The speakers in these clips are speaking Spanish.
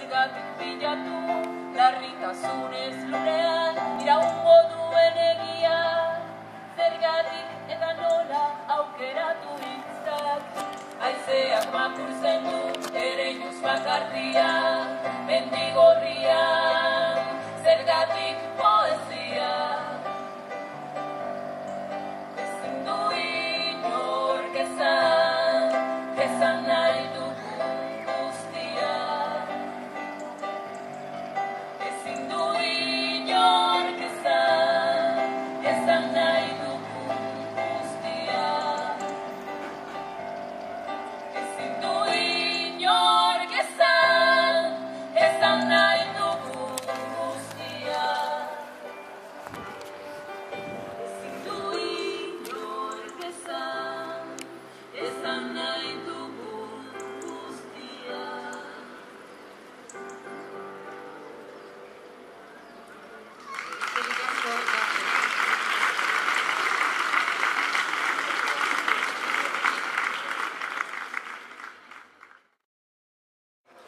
zergatik bilatu, larritasunez lurean, iraungo duen egia, zergatik eta nola aukeratu hitzak. Haizeak makurtzen du, ereinuz bakartia, mendigorria, zergatik poesia. Ezin du inork esan nahi dugun guztia. Ezin du inork esan nahi dugun guztia. Ezin du inork esan nahi dugun guztia. Ezin du inork esan nahi dugun guztia.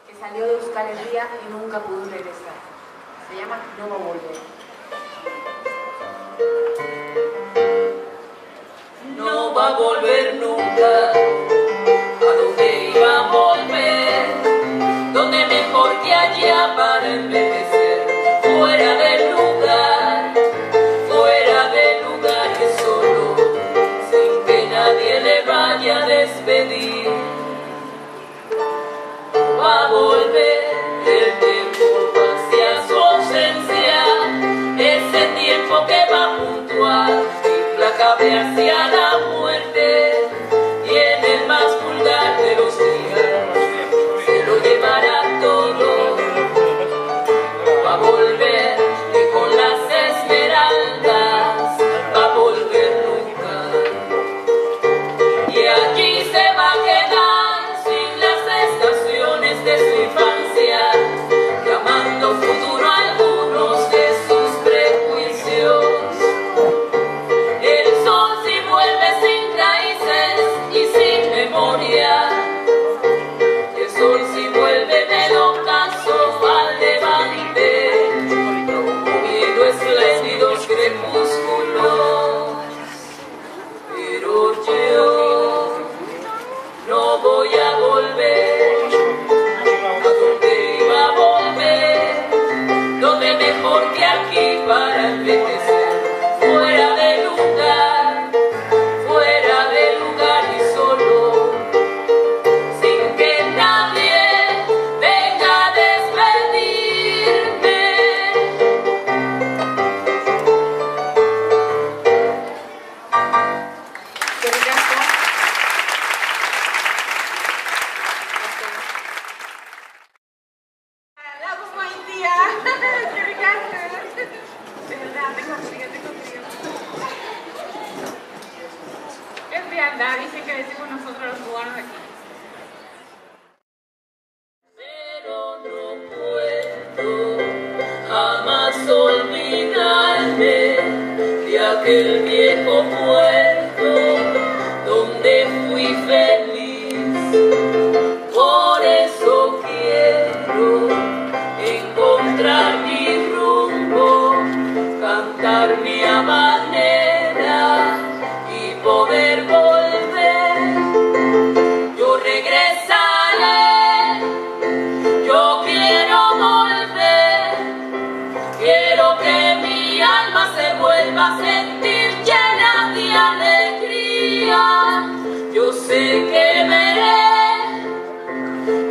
Que salió de Euskal Herria y nunca pudo regresar. Se llama No va a volver. No va a volver nunca. ¿A dónde iba a volver? ¿Dónde mejor que allá para envejecer? Fuera del lugar que solo, sin que nadie le vaya a despedir. Va a volver el tiempo hacia su ausencia, ese tiempo que va puntual, implacable hacia la muerte, y en el más vulgar de los días se lo llevará todo. Va a volver y con las esmeraldas va a volver nunca, y allí se va a quedar sin las estaciones de su infancia, llamando futuro a algunos de sus prejuicios. El sol si vuelve sin raíces y sin memoria, el sol si vuelve del ocaso al levante, promoviendo espléndidos crepúsculos. Pero yo no voy a volver. ¿A dónde iba a volver? ¿Dónde mejor que aquí para envejecer? Fuera de lugar y solo, sin que nadie venga a despedirme. Lago Maitia. Qué ricasco. De verdad, te consigo. Es frialdad, dice que decimos nosotros los cubanos aquí. Pero no puedo jamás olvidarme de aquel viejo puerto donde fui feliz. Por eso quiero encontrar mi rumbo, cantar mi habanera y poder volver. Yo regresaré, yo quiero volver, quiero que mi alma se vuelva a sentir llena de alegría. Yo sé que veré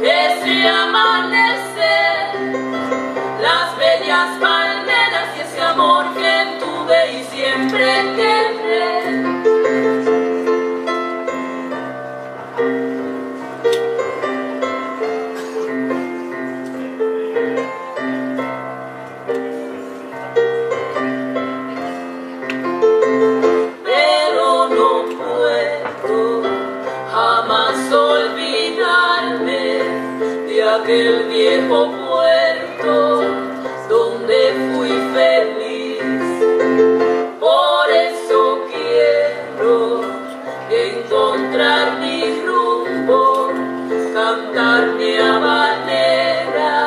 ese amanecer, las bellas palmeras y ese amor que tuve y siempre tendré. Pero no puedo jamás olvidarme de aquel viejo puerto donde fui feliz. Por eso quiero encontrar mi rumbo, cantar mi habanera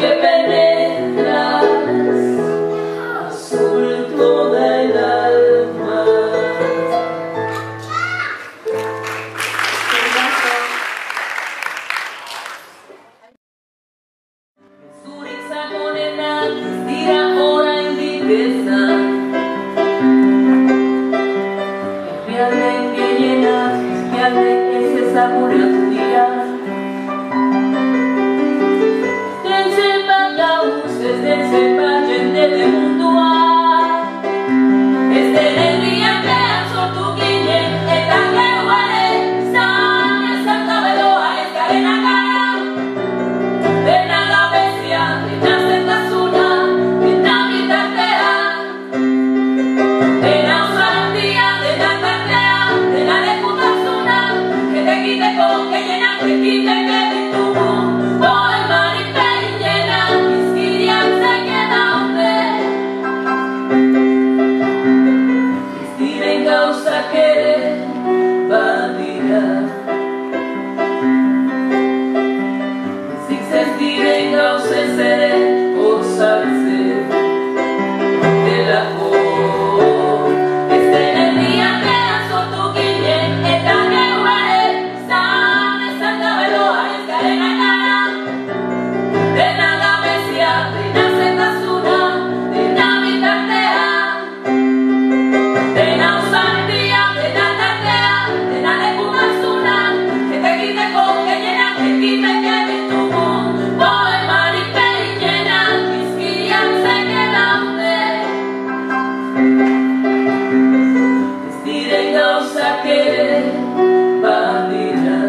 que penetras, azul toda el alma. Zurich sakonena, dira ora inditeza. Espialde que llenas, espialde que se saborea tu día. Desde pa gente de mundo a este el día que alzo tu guille el tanque guare san santa veloa es cadena cara de nada bestia de nada suna de nada tea de la usandía de nada tea de la reputación que te quite con que llena que quite que me tuvo voy marita y llena causa querer bandira si se estire causa ser o salse de la cor este en el día que alzo tu guille esta que guare san santa veloa es cadena cara de nada mesia de nace tasuna de navitartea de la usandía, de la tatea, de la reputación, que te quite con que llena, que quite que me tuvo. Voy maripe y llena, mis guías se quedan de. Estire causa que bandera.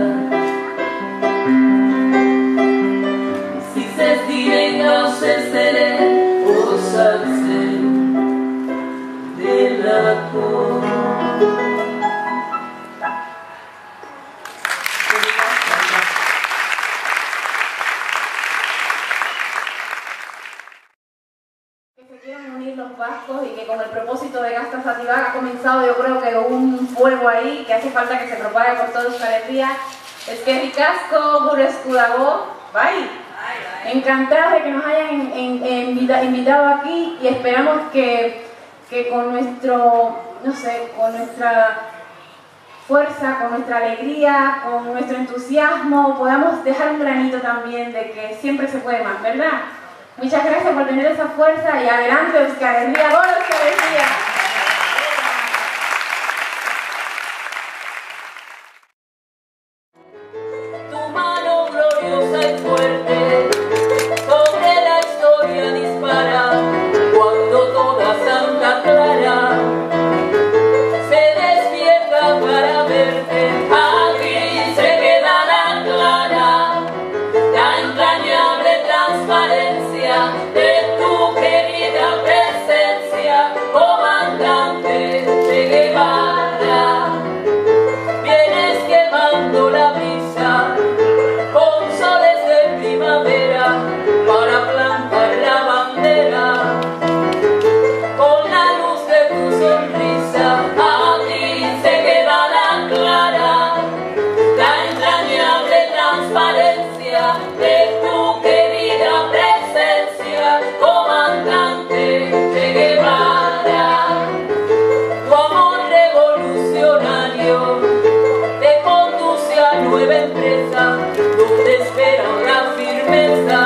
Si se estire causa seré, o salse de la cor. Que se quieren unir los vascos y que con el propósito de Gasta Sativá ha comenzado, yo creo que un fuego ahí que hace falta que se propague por toda Euskal Herria. Es que ricasco, gure escudago, bye. Encantados de que nos hayan invitado aquí y esperamos que con nuestro, no sé, con nuestra fuerza, con nuestra alegría, con nuestro entusiasmo, podamos dejar un granito también de que siempre se puede más, ¿verdad? Muchas gracias por tener esa fuerza y adelante Euskal Herria, ¡gol Euskal Herria! Tu mano gloriosa y fuerte sobre la historia dispara cuando toda Santa Clara se despierta para verte. Aquí se queda la clara, la entrañable transparencia de tu querida presencia, comandante Che Guevara. Vienes quemando la brisa con soles de primavera para plantar la bandera con la luz de tu sonrisa. A ti se queda la clara, la entrañable transparencia de tu querida presencia, comandante Che Guevara. Tu amor revolucionario te conduce a nueva empresa donde espera la firmeza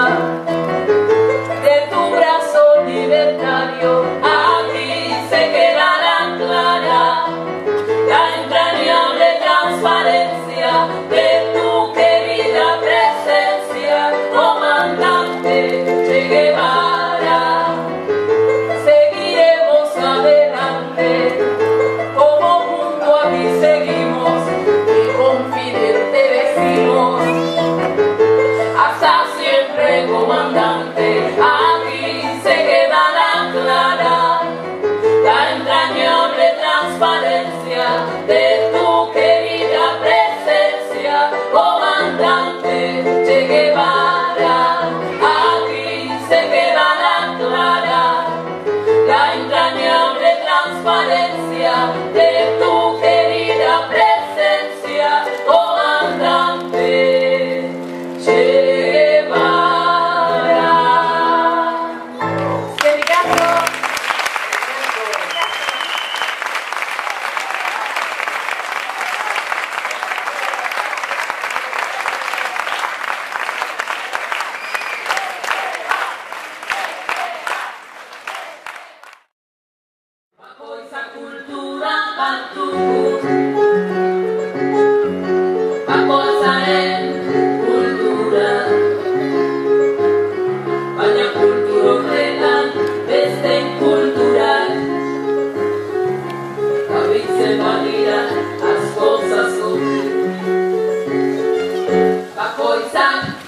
de tu brazo libertario. Aquí se queda la clara, la entrañable transparencia de tu querida presencia, comandante Che Guevara. Seguiremos adelante como junto a ti seguimos y con Fidel te decimos hasta siempre, comandante. Aquí se queda la clara, la entrañable transparencia de tu querida presencia, comandante Che Guevara. Aquí se queda la clara, la entrañable transparencia de tu querida presencia, comandante Che Guevara. den kultura. Baina kultur horretan besten kulturak gabitzen badira asko zazu. Bakoitzak